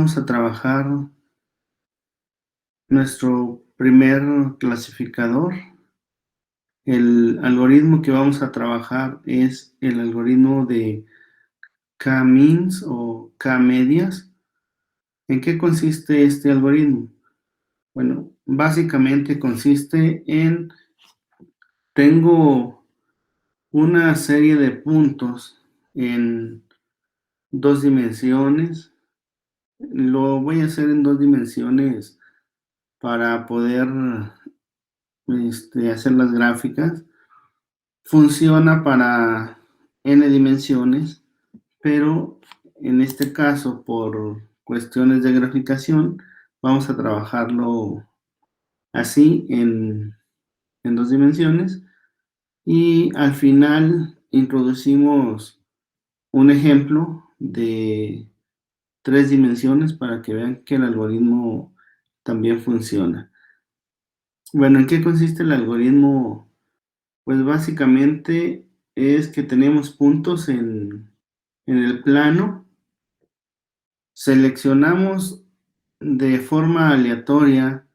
vamos a trabajar nuestro primer clasificador. El algoritmo que vamos a trabajar es el algoritmo de K-means o K-medias. ¿En qué consiste este algoritmo? Bueno, básicamente consiste en, tengo una serie de puntos en 2 dimensiones. Lo voy a hacer en 2 dimensiones para poder hacer las gráficas. Funciona para n dimensiones, pero en este caso, por cuestiones de graficación, vamos a trabajarlo así en 2 dimensiones, y al final introducimos un ejemplo de 3 dimensiones para que vean que el algoritmo también funciona. Bueno, ¿en qué consiste el algoritmo? Pues básicamente es que tenemos puntos en el plano, seleccionamos de forma aleatoria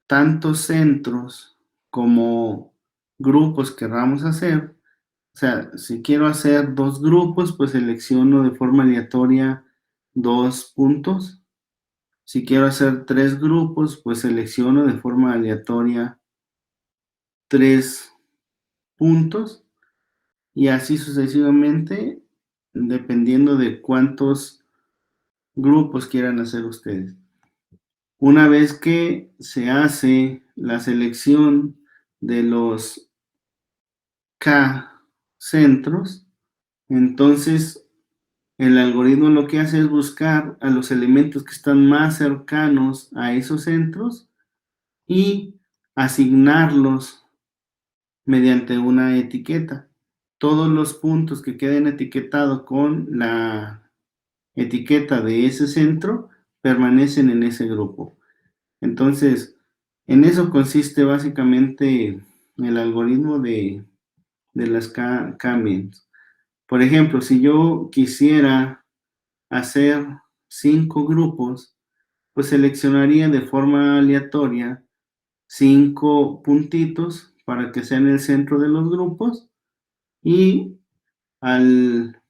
tantos centros como grupos querramos hacer. O sea, si quiero hacer 2 grupos, pues selecciono de forma aleatoria 2 puntos. Si quiero hacer 3 grupos, pues selecciono de forma aleatoria 3 puntos. Y así sucesivamente, dependiendo de cuántos grupos quieran hacer ustedes. Una vez que se hace la selección de los K centros, entonces el algoritmo lo que hace es buscar a los elementos que están más cercanos a esos centros y asignarlos mediante una etiqueta. Todos los puntos que queden etiquetados con la etiqueta de ese centro permanecen en ese grupo. Entonces, en eso consiste básicamente el algoritmo de las K-means. Por ejemplo, si yo quisiera hacer 5 grupos, pues seleccionaría de forma aleatoria 5 puntitos para que sean el centro de los grupos, y al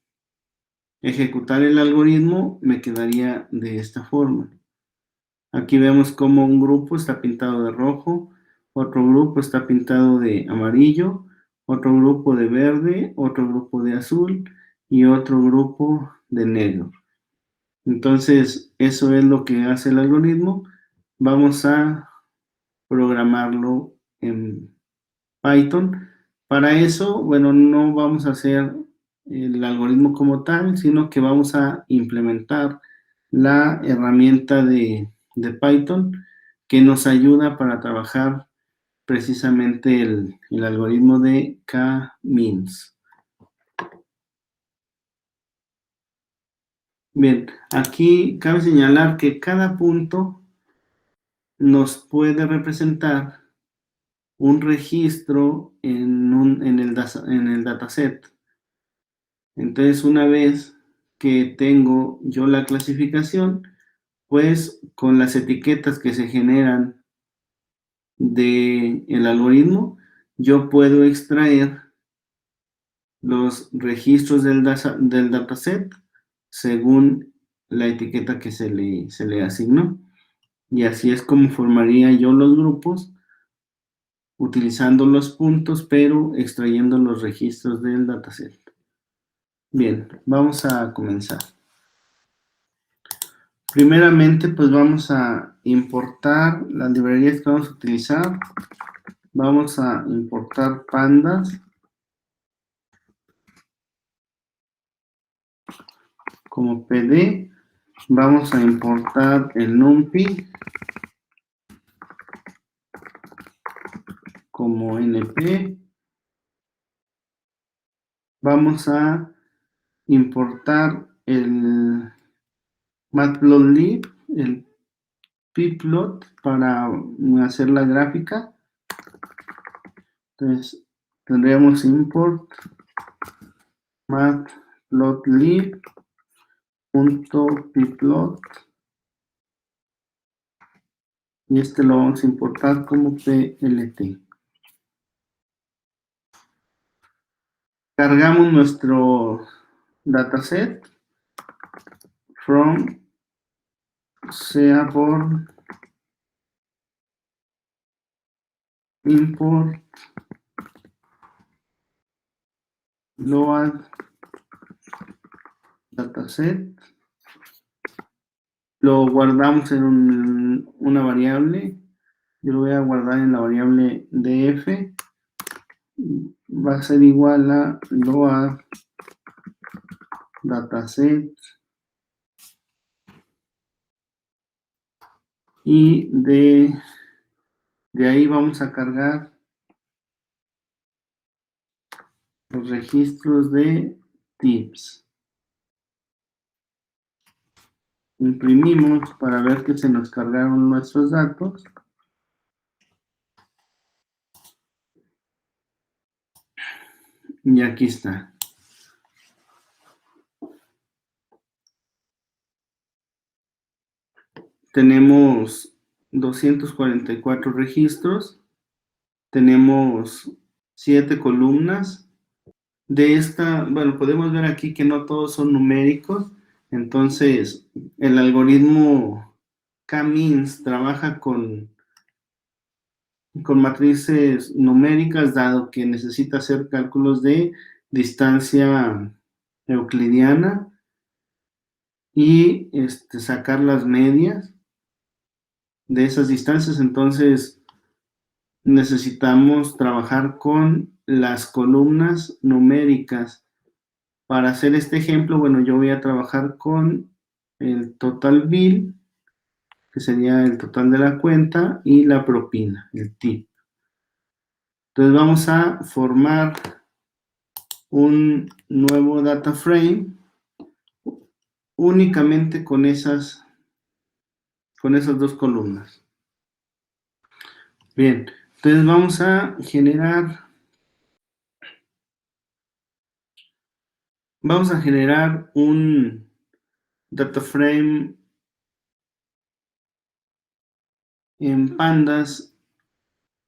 ejecutar el algoritmo me quedaría de esta forma. Aquí vemos cómo un grupo está pintado de rojo, otro grupo está pintado de amarillo, otro grupo de verde, otro grupo de azul y otro grupo de negro. Entonces, eso es lo que hace el algoritmo. Vamos a programarlo en Python. Para eso, bueno, no vamos a hacer el algoritmo como tal, sino que vamos a implementar la herramienta de Python que nos ayuda para trabajar precisamente el algoritmo de K-means. Bien, aquí cabe señalar que cada punto nos puede representar un registro en el dataset. Entonces, una vez que tengo yo la clasificación, pues con las etiquetas que se generan del algoritmo, yo puedo extraer los registros del dataset según la etiqueta que se le asignó. Y así es como formaría yo los grupos, utilizando los puntos, pero extrayendo los registros del dataset. Bien, vamos a comenzar. Primeramente, pues vamos a importar las librerías que vamos a utilizar. Vamos a importar pandas como PD. Vamos a importar el NumPy como NP. Vamos a importar el Matplotlib, el pplot para hacer la gráfica. Entonces tendremos import matplotlib.pplot y este lo vamos a importar como PLT. Cargamos nuestro dataset from sea por import load dataset, lo guardamos en una variable, yo lo voy a guardar en la variable df, va a ser igual a load dataset y de ahí vamos a cargar los registros de tips. Imprimimos para ver que se nos cargaron nuestros datos. Y aquí está. Tenemos 244 registros. Tenemos 7 columnas. De esta, bueno, podemos ver aquí que no todos son numéricos. Entonces, el algoritmo K-means trabaja con matrices numéricas, dado que necesita hacer cálculos de distancia euclidiana y sacar las medias de esas distancias. Entonces necesitamos trabajar con las columnas numéricas. Para hacer este ejemplo, bueno, yo voy a trabajar con el total bill, que sería el total de la cuenta, y la propina, el tip. Entonces vamos a formar un nuevo data frame únicamente con esas dos columnas. Bien, entonces vamos a generar un data frame en pandas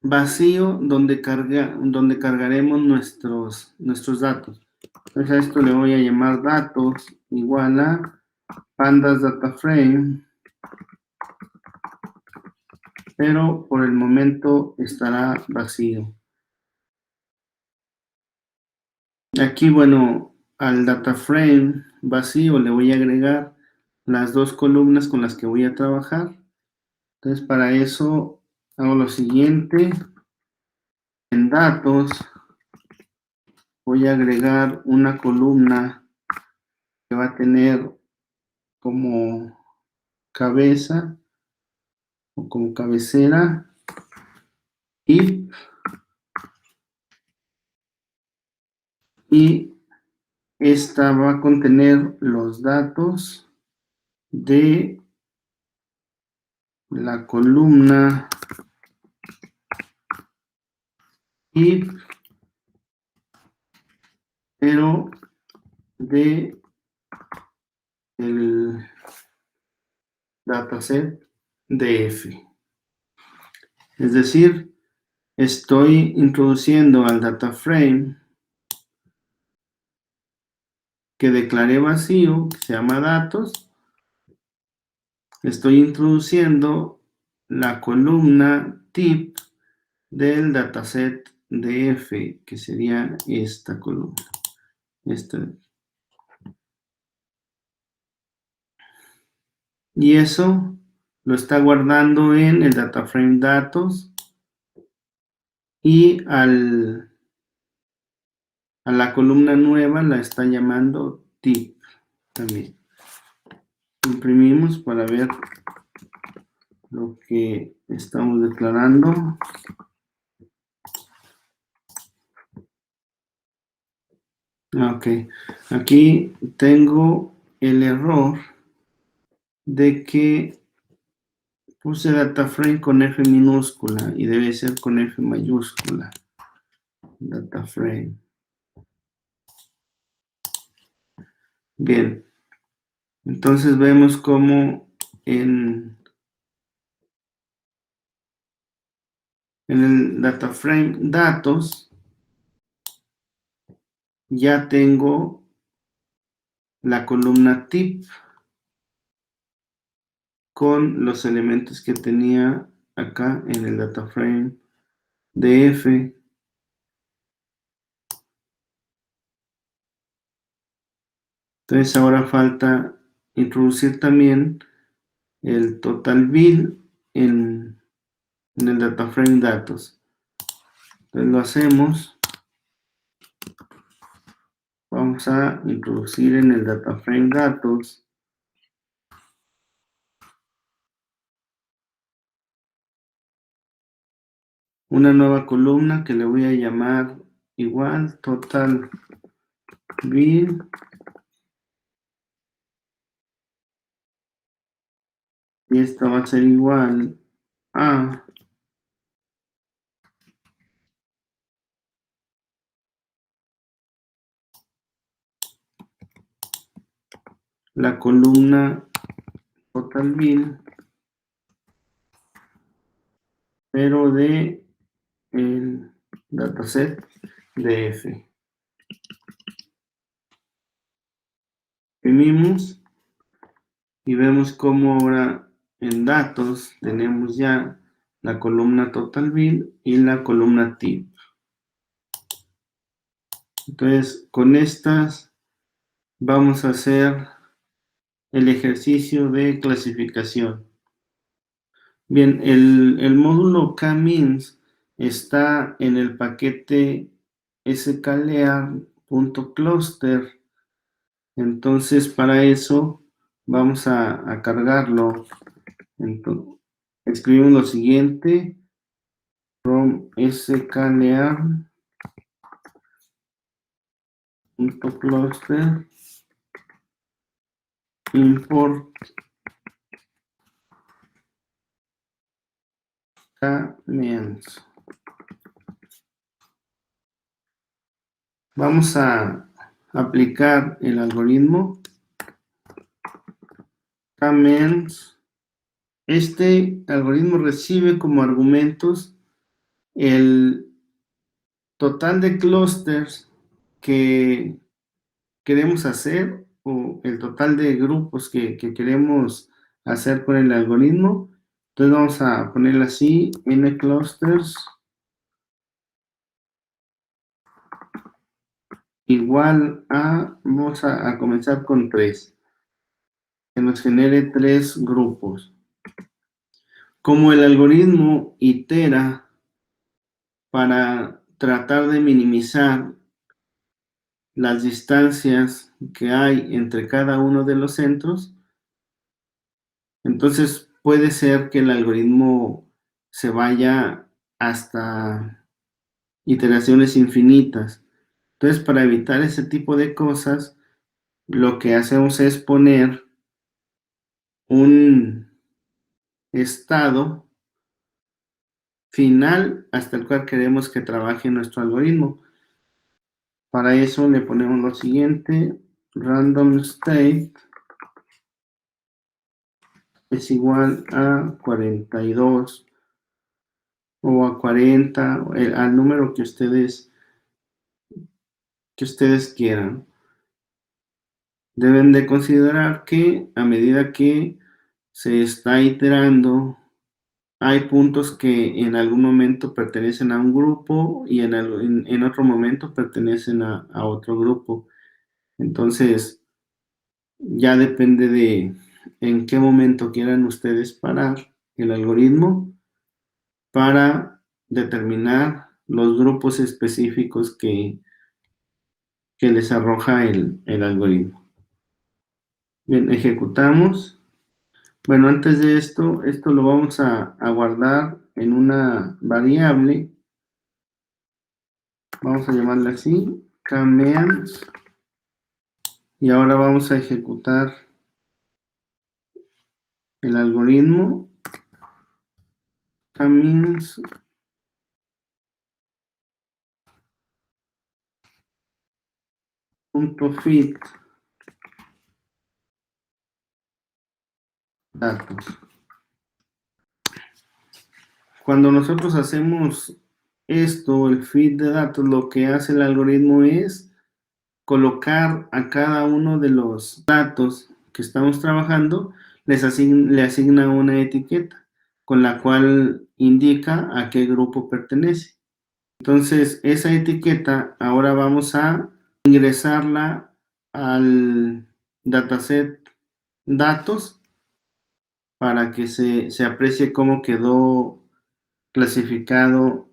vacío donde cargaremos nuestros datos. Entonces a esto le voy a llamar datos igual a pandas data frame, pero por el momento estará vacío. Aquí, bueno, al data frame vacío le voy a agregar las dos columnas con las que voy a trabajar. Entonces, para eso hago lo siguiente. En datos voy a agregar una columna que va a tener como cabeza o como cabecera y esta va a contener los datos de la columna if, pero de el dataset df. Es decir, estoy introduciendo al data frame que declaré vacío, que se llama datos. Estoy introduciendo la columna tip del dataset df, que sería esta columna. Y eso lo está guardando en el data frame datos y a la columna nueva la está llamando tip también. Imprimimos para ver lo que estamos declarando. Ok, aquí tengo el error de que puse data frame con F minúscula y debe ser con F mayúscula. Data frame. Bien, entonces vemos cómo en En el data frame datos ya tengo la columna tip con los elementos que tenía acá en el data frame df. Entonces ahora falta introducir también el total bill en el data frame datos. Entonces lo hacemos. Vamos a introducir en el data frame datos una nueva columna que le voy a llamar igual total bill y esta va a ser igual a la columna total bill, pero de el dataset de F. Imprimimos y vemos cómo ahora en datos tenemos ya la columna total bill y la columna tip. Entonces, con estas vamos a hacer el ejercicio de clasificación. Bien, el módulo kmins está en el paquete sklearn.cluster. Entonces, para eso vamos a cargarlo. Entonces, escribimos lo siguiente: from sklearn.cluster import kmins. Vamos a aplicar el algoritmo kmins. Este algoritmo recibe como argumentos el total de clusters que queremos hacer o el total de grupos que queremos hacer con el algoritmo. Entonces vamos a ponerle así: n clusters igual a, vamos a comenzar con 3, que nos genere 3 grupos. Como el algoritmo itera para tratar de minimizar las distancias que hay entre cada uno de los centros, entonces puede ser que el algoritmo se vaya hasta iteraciones infinitas. Entonces, para evitar ese tipo de cosas, lo que hacemos es poner un estado final hasta el cual queremos que trabaje nuestro algoritmo. Para eso le ponemos lo siguiente: random state es igual a 42 o a 40, al número que ustedes quieran. Deben de considerar que a medida que se está iterando, hay puntos que en algún momento pertenecen a un grupo y en otro momento pertenecen a otro grupo. Entonces, ya depende de en qué momento quieran ustedes parar el algoritmo para determinar los grupos específicos que les arroja el algoritmo. Bien, ejecutamos. Bueno, antes de esto lo vamos a guardar en una variable. Vamos a llamarla así, kmins. Y ahora vamos a ejecutar el algoritmo kmins.fit datos. Cuando nosotros hacemos esto, el feed de datos, lo que hace el algoritmo es colocar a cada uno de los datos que estamos trabajando, le asigna una etiqueta con la cual indica a qué grupo pertenece. Entonces, esa etiqueta ahora vamos a ingresarla al dataset datos para que se aprecie cómo quedó clasificado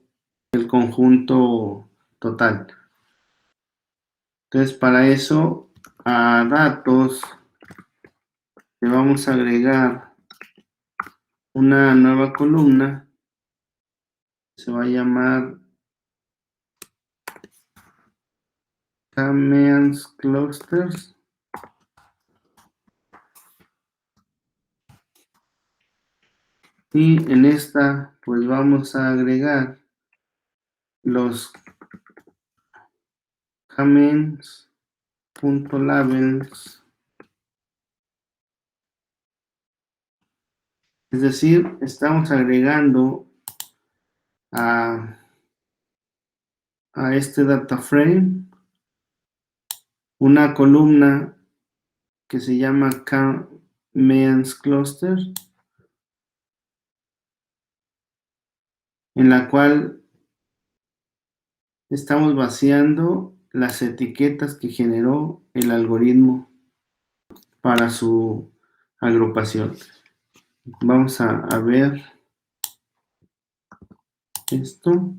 el conjunto total. Entonces, para eso, a datos le vamos a agregar una nueva columna. Se va a llamar K-means clusters. Y en esta, pues vamos a agregar los K-means.labels. Es decir, estamos agregando a este data frame una columna que se llama K-means cluster, en la cual estamos vaciando las etiquetas que generó el algoritmo para su agrupación. Vamos a ver esto.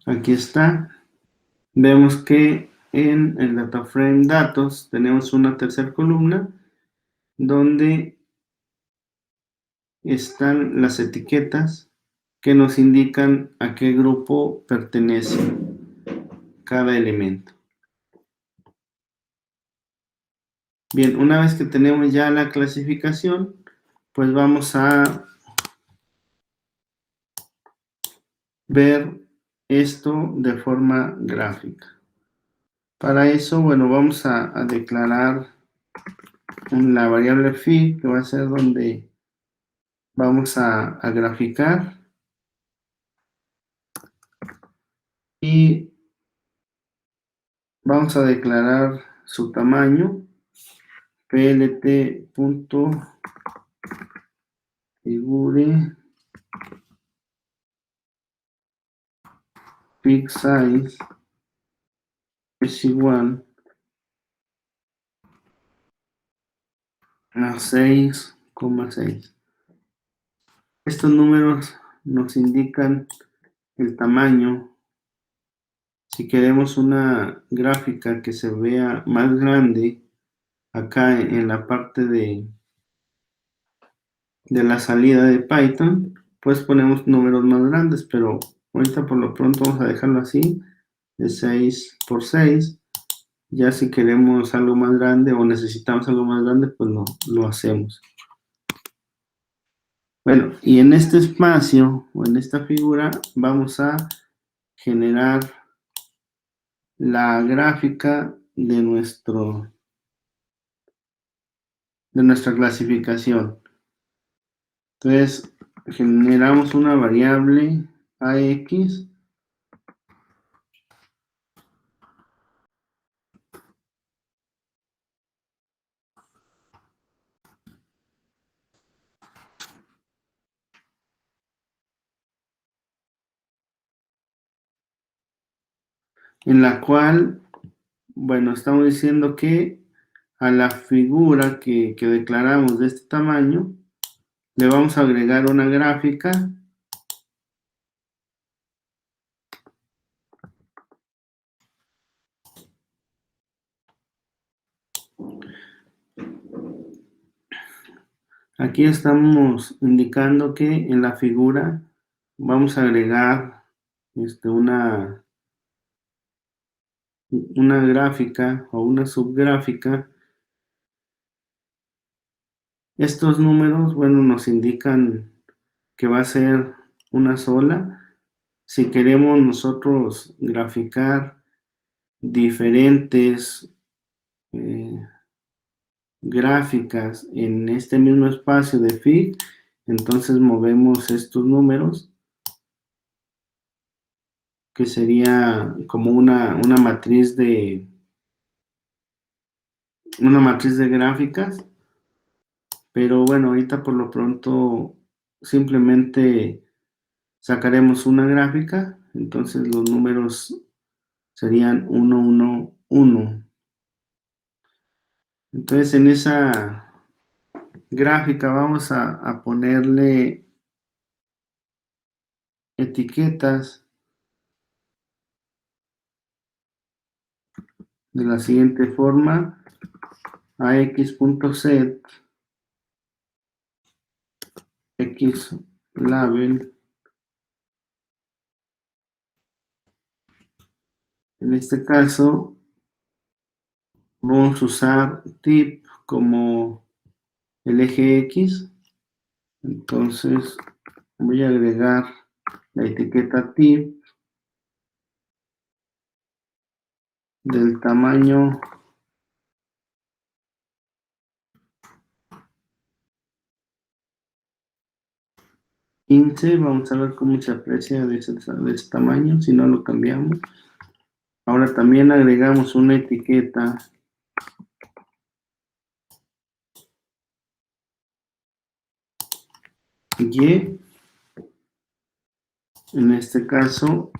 Aquí está. Vemos que en el data frame datos tenemos una tercera columna donde están las etiquetas que nos indican a qué grupo pertenece cada elemento. Bien, una vez que tenemos ya la clasificación, pues vamos a ver esto de forma gráfica. Para eso, bueno, vamos a declarar la variable phi, que va a ser donde vamos a graficar, y vamos a declarar su tamaño, plt.figure peak size es igual a 6,6. Estos números nos indican el tamaño. Si queremos una gráfica que se vea más grande, acá en la parte de la salida de Python, pues ponemos números más grandes, pero ahorita por lo pronto vamos a dejarlo así, de 6 por 6. Ya si queremos algo más grande o necesitamos algo más grande, pues lo hacemos. Bueno, y en este espacio o en esta figura vamos a generar la gráfica de nuestra clasificación. Entonces, generamos una variable AX en la cual, bueno, estamos diciendo que a la figura que declaramos de este tamaño, le vamos a agregar una gráfica Aquí estamos indicando que en la figura vamos a agregar una gráfica o una subgráfica. Estos números, bueno, nos indican que va a ser una sola. Si queremos nosotros graficar diferentes gráficas en este mismo espacio de Fig, entonces movemos estos números, que sería como una matriz de gráficas, pero bueno, ahorita por lo pronto simplemente sacaremos una gráfica, entonces los números serían 1, 1, 1. Entonces en esa gráfica vamos a ponerle etiquetas de la siguiente forma: ax.set, xlabel. En este caso vamos a usar tip como el eje X, entonces voy a agregar la etiqueta tip del tamaño 15. Vamos a ver cómo se aprecia de ese tamaño si no lo cambiamos. Ahora también agregamos una etiqueta Y. En este caso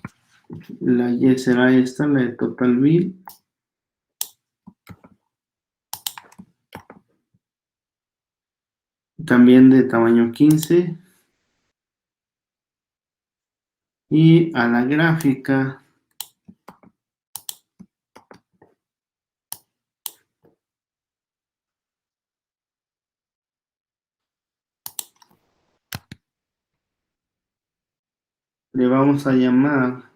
la Y será esta, la de total bill. También de tamaño 15. Y a la gráfica le vamos a llamar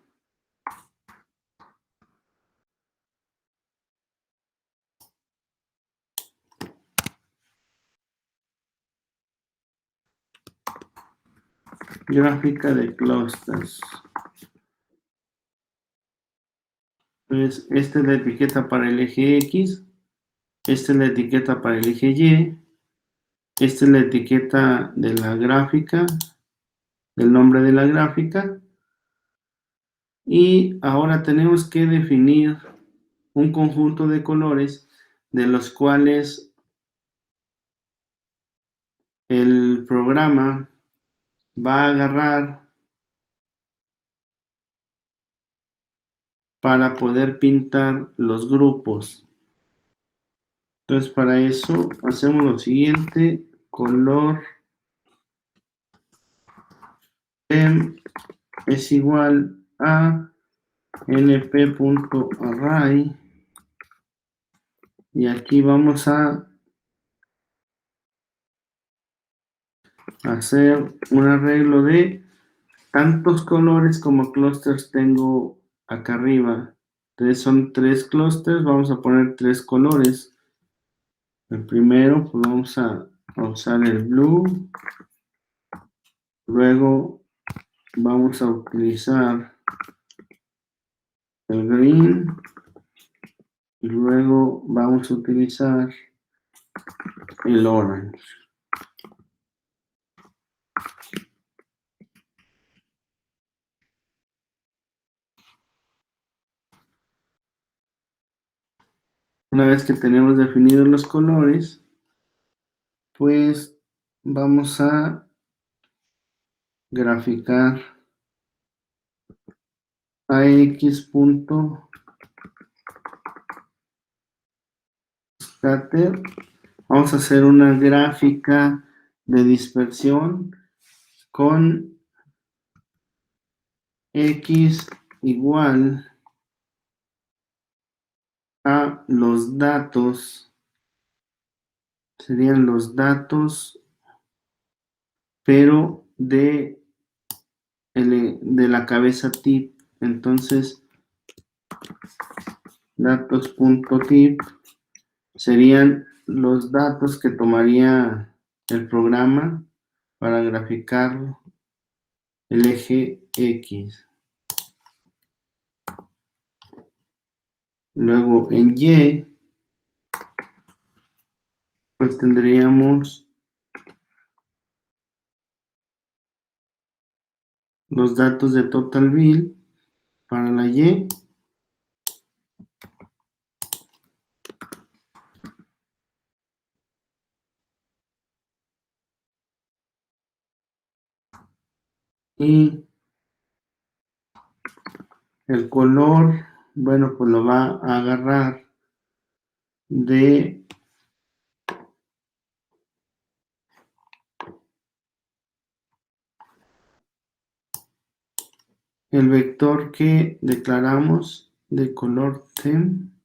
gráfica de clusters. Entonces, esta es la etiqueta para el eje X, esta es la etiqueta para el eje Y, esta es la etiqueta de la gráfica, del nombre de la gráfica, y ahora tenemos que definir un conjunto de colores de los cuales el programa va a agarrar para poder pintar los grupos. Entonces, para eso hacemos lo siguiente: color tem es igual a np.array, y aquí vamos a hacer un arreglo de tantos colores como clusters tengo acá arriba. Entonces son 3 clusters, vamos a poner 3 colores. El primero, pues vamos a usar el blue, luego vamos a utilizar el green, y luego vamos a utilizar el orange. Una vez que tenemos definidos los colores, pues vamos a graficar ax.scatter. Vamos a hacer una gráfica de dispersión con x igual a los datos, serían los datos, pero de la cabeza tip. Entonces, datos.tip serían los datos que tomaría el programa para graficar el eje X. Luego en Y pues tendríamos los datos de total bill para la Y. Y el color, bueno, pues lo va a agarrar de el vector que declaramos de color tem.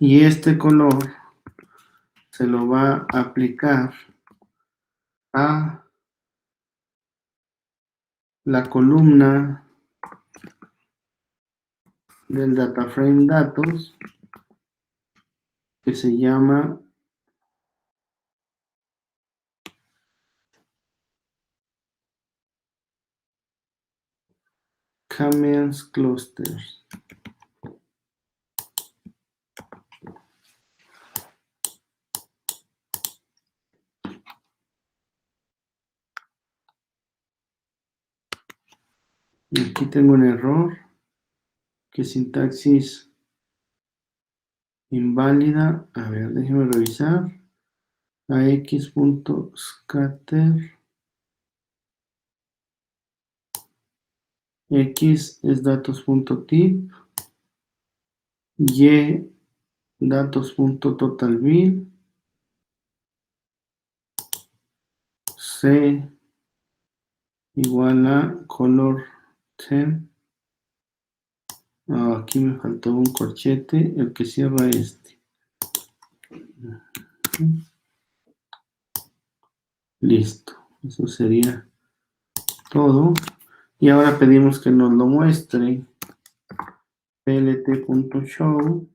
Y este color se lo va a aplicar a la columna del data frame datos que se llama Kamen's Clusters. Y aquí tengo un error, que sintaxis inválida. A ver, déjeme revisar. A x.scatter. X es datos.tip. Y datos.totalBill. C igual a color temp. Aquí me faltó un corchete, el que cierra este. Listo, eso sería todo. Y ahora pedimos que nos lo muestre plt.show.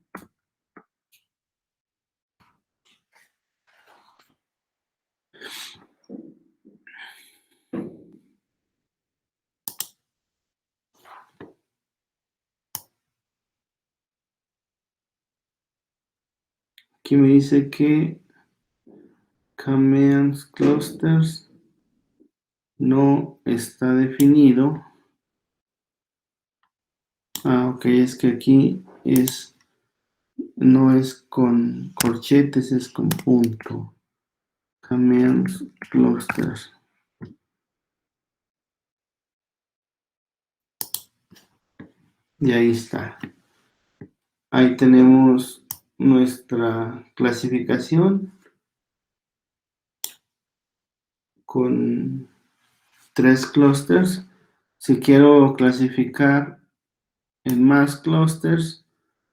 Aquí me dice que Kamen's Clusters no está definido. Ok, es que aquí no es con corchetes, es con punto. Kamen's Clusters. Y ahí está. Ahí tenemos nuestra clasificación con 3 clusters. Si quiero clasificar en más clusters,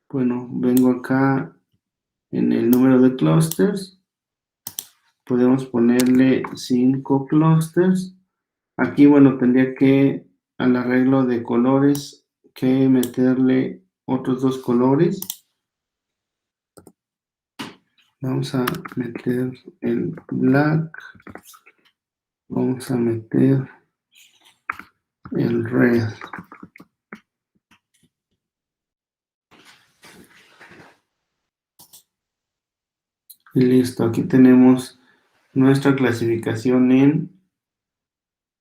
bueno, vengo acá en el número de clusters. Podemos ponerle 5 clusters. Aquí, bueno, tendría que al arreglo de colores que meterle otros 2 colores. Vamos a meter el black. Vamos a meter el red. Y listo, aquí tenemos nuestra clasificación en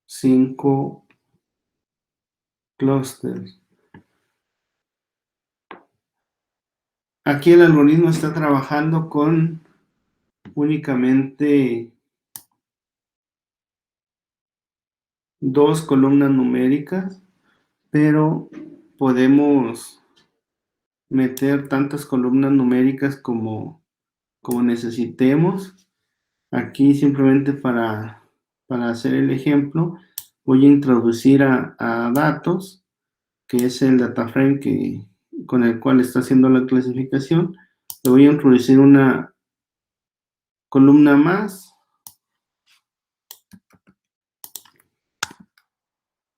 5 clusters. Aquí el algoritmo está trabajando con únicamente 2 columnas numéricas, pero podemos meter tantas columnas numéricas como necesitemos. Aquí simplemente para hacer el ejemplo, voy a introducir a datos, que es el data frame con el cual está haciendo la clasificación. Le voy a introducir una columna más,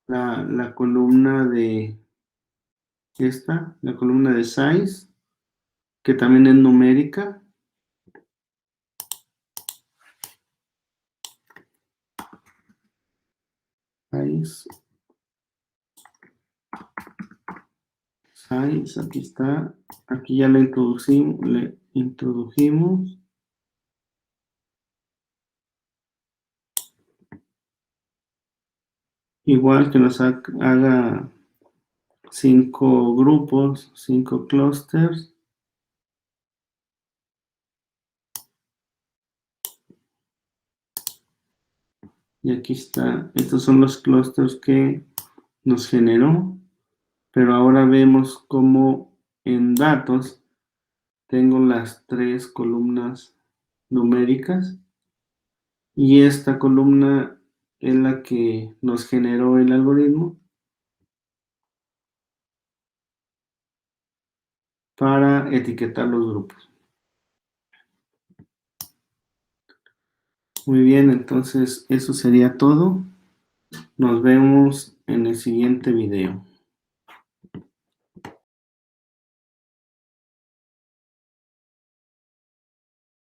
la columna de la columna de size, que también es numérica. size, aquí está. Aquí ya le introdujimos. Igual que nos haga 5 grupos, 5 clusters. Y aquí está, estos son los clusters que nos generó, pero ahora vemos cómo en datos tengo las 3 columnas numéricas y esta columna es la que nos generó el algoritmo para etiquetar los grupos. Muy bien, entonces eso sería todo. Nos vemos en el siguiente video.